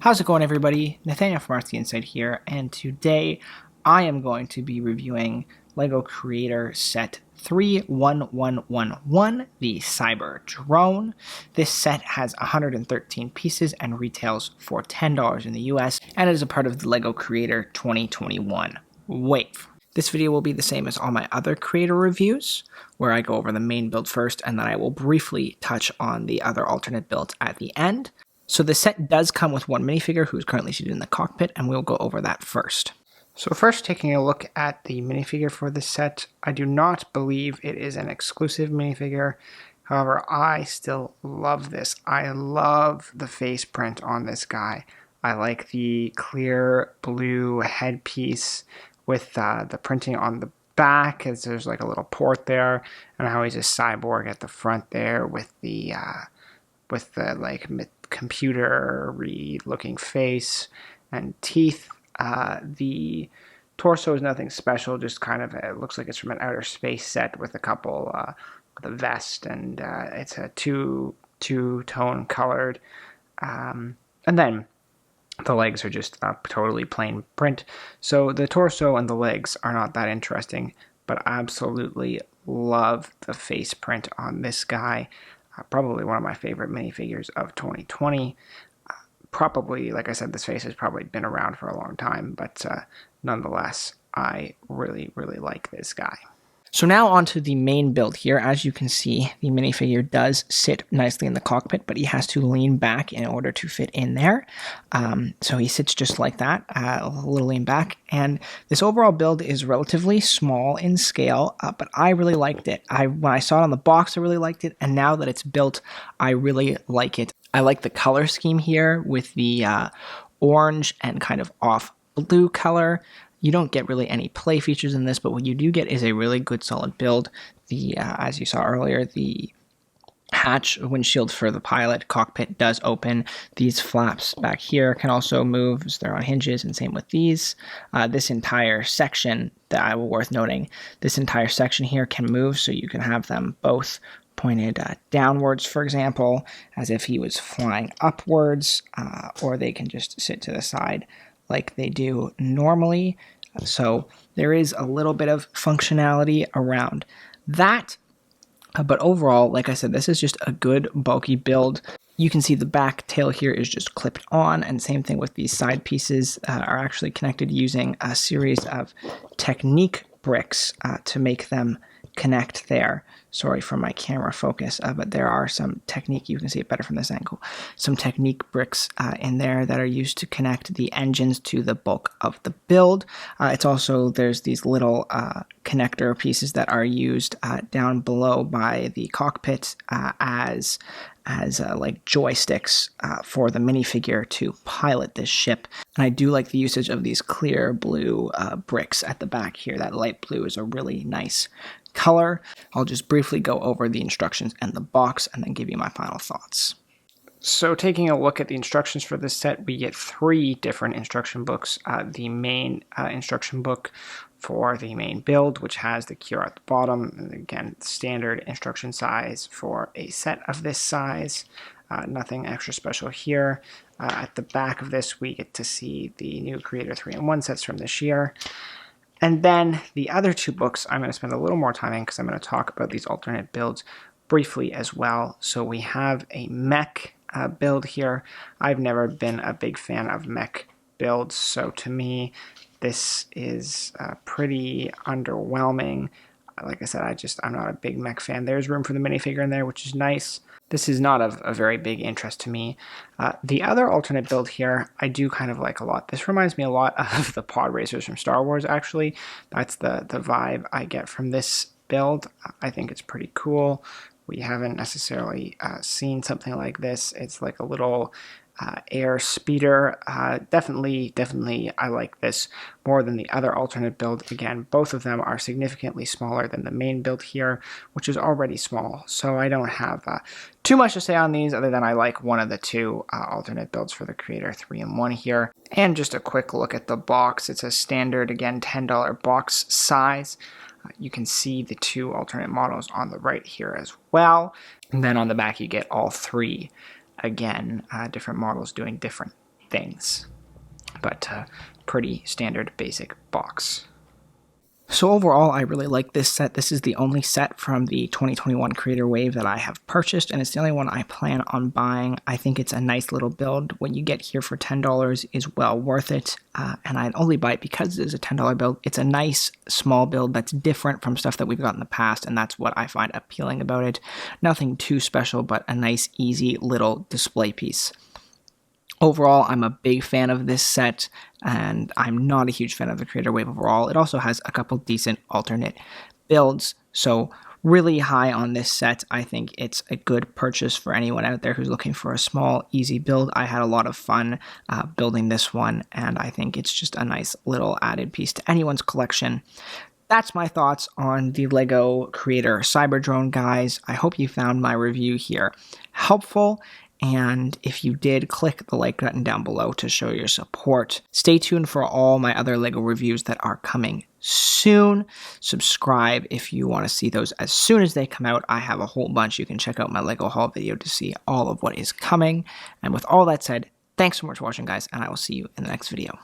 How's it going, everybody? Nathaniel from RCInsight here, and today I am going to be reviewing LEGO Creator Set 31111, the Cyber Drone. This set has 113 pieces and retails for $10 in the US, and it is a part of the LEGO Creator 2021 wave. This video will be the same as all my other creator reviews, where I go over the main build first, and then I will briefly touch on the other alternate builds at the end. So the set does come with one minifigure who's currently seated in the cockpit, and we'll go over that first. So first, taking a look at the minifigure for this set, I do not believe it is an exclusive minifigure. However, I still love this. I love the face print on this guy. I like the clear blue headpiece with the printing on the back, as there's like a little port there, and how he's a cyborg at the front there with the like computer-y looking face and teeth. The torso is nothing special, just kind of, it looks like it's from an outer space set with a couple, with a vest, and it's a two-tone colored. And then the legs are just a totally plain print. So the torso and the legs are not that interesting, but I absolutely love the face print on this guy. Probably one of my favorite minifigures of 2020. Probably, like I said, this face has probably been around for a long time, but nonetheless, I really, really like this guy. So now onto the main build here. As you can see, the minifigure does sit nicely in the cockpit, but he has to lean back in order to fit in there. So he sits just like that, a little lean back. And this overall build is relatively small in scale, but I really liked it. When I saw it on the box, I really liked it. And now that it's built, I really like it. I like the color scheme here with the orange and kind of off blue color. You don't get really any play features in this, but what you do get is a really good solid build. As you saw earlier, the hatch windshield for the pilot cockpit does open. These flaps back here can also move, so they're on hinges, and same with these. This entire section, worth noting, this entire section here can move, so you can have them both pointed downwards, for example, as if he was flying upwards, or they can just sit to the side like they do normally. So there is a little bit of functionality around that. But overall, like I said, this is just a good bulky build. You can see the back tail here is just clipped on, and same thing with these side pieces are actually connected using a series of Technique bricks to make them connect there. Sorry for my camera focus, but there are some Technique, you can see it better from this angle, some Technique bricks in there that are used to connect the engines to the bulk of the build. It's also, there's these little connector pieces that are used down below by the cockpit as like joysticks for the minifigure to pilot this ship. And I do like the usage of these clear blue bricks at the back here. That light blue is a really nice color. I'll just briefly go over the instructions and the box and then give you my final thoughts. So taking a look at the instructions for this set, we get 3 different instruction books. The main instruction book for the main build, which has the QR at the bottom, and again, standard instruction size for a set of this size. Nothing extra special here. At the back of this, we get to see the new Creator 3-in-1 sets from this year. And then the other 2 books I'm going to spend a little more time in, because I'm going to talk about these alternate builds briefly as well. So we have a mech build here. I've never been a big fan of mech builds, so to me this is pretty underwhelming. Like I said, I'm not a big mech fan. There's room for the minifigure in there, which is nice. This is not of a very big interest to me. The other alternate build here, I do kind of like a lot. This reminds me a lot of the pod racers from Star Wars, actually. That's the vibe I get from this build. I think it's pretty cool. We haven't necessarily seen something like this. It's like a little air speeder. Definitely, I like this more than the other alternate build. Again, both of them are significantly smaller than the main build here, which is already small. So I don't have too much to say on these, other than I like one of the 2 alternate builds for the Creator 3-in-1 here. And just a quick look at the box. It's a standard, again, $10 box size. You can see the 2 alternate models on the right here as well. And then on the back, you get all 3 again, different models doing different things. But pretty standard basic box. So overall, I really like this set. This is the only set from the 2021 Creator Wave that I have purchased, and it's the only one I plan on buying. I think it's a nice little build. When you get here for $10 is well worth it, and I'd only buy it because it is a $10 build. It's a nice small build that's different from stuff that we've got in the past, and that's what I find appealing about it. Nothing too special, but a nice, easy little display piece. Overall, I'm a big fan of this set, and I'm not a huge fan of the Creator Wave overall. It also has a couple decent alternate builds, so really high on this set. I think it's a good purchase for anyone out there who's looking for a small, easy build. I had a lot of fun building this one, and I think it's just a nice little added piece to anyone's collection. That's my thoughts on the LEGO Creator Cyberdrone, guys. I hope you found my review here helpful. And if you did, click the like button down below to show your support. Stay tuned for all my other LEGO reviews that are coming soon. Subscribe if you want to see those as soon as they come out. I have a whole bunch. You can check out my LEGO haul video to see all of what is coming. And with all that said, thanks so much for watching, guys, and I will see you in the next video.